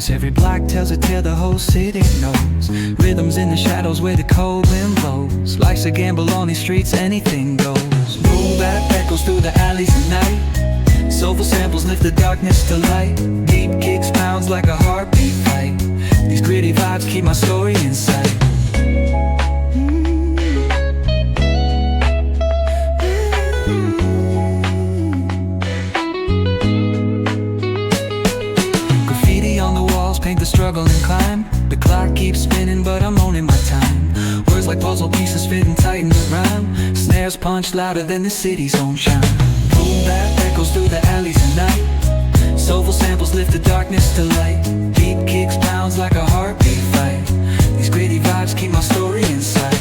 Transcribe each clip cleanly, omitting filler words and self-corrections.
vibes. Every block tells a tale the whole city knows. Rhythms in the shadows where the cold wind blows. Life's a gamble on these streets, anything goes. Boom bap echoes through the alleys at night. Soulful samples lift the darkness to light. Deep kicks pounds like a heartbeat fight. These gritty vibes keep my story in sight. Paint the struggle and climb. The clock keeps spinning but I'm owning my time. Words like puzzle pieces fitting tight in the rhyme. Snares punch louder than the city's own chime. Boom bap echoes through the alleys at night. Soulful samples lift the darkness to light. Deep kicks pounds like a heartbeat fight. These gritty vibes keep my story in sight.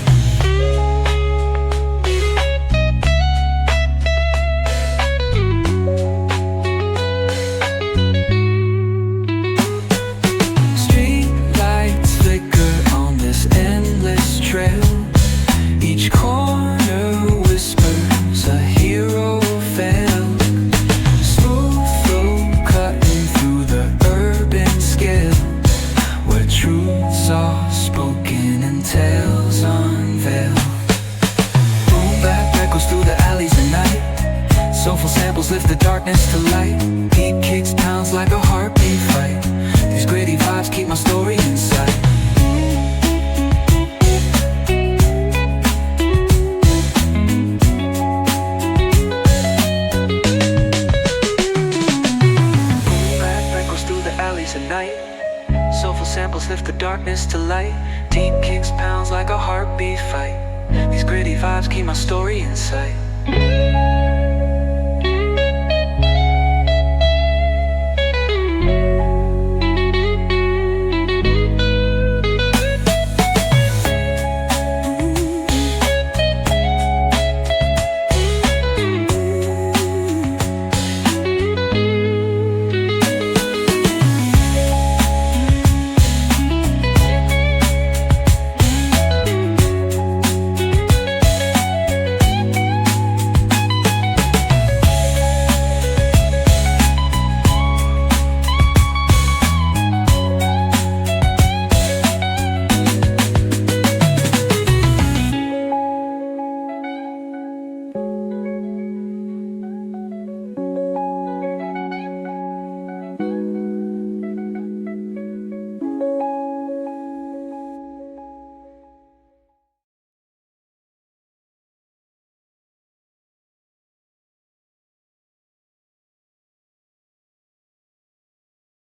Each corner whispers a hero fell. Smooth flow cutting through the urban scale, where truths are spoken and tales unveiled. Boom bap echoes through the alleys at night. Soulful samples lift the darkness to light. Deep kicks pounds like a heartbeat fight. These gritty vibes keep my story in sight. At night, soulful samples lift the darkness to light. Deep kicks pounds like a heartbeat fight. These gritty vibes keep my story in sight.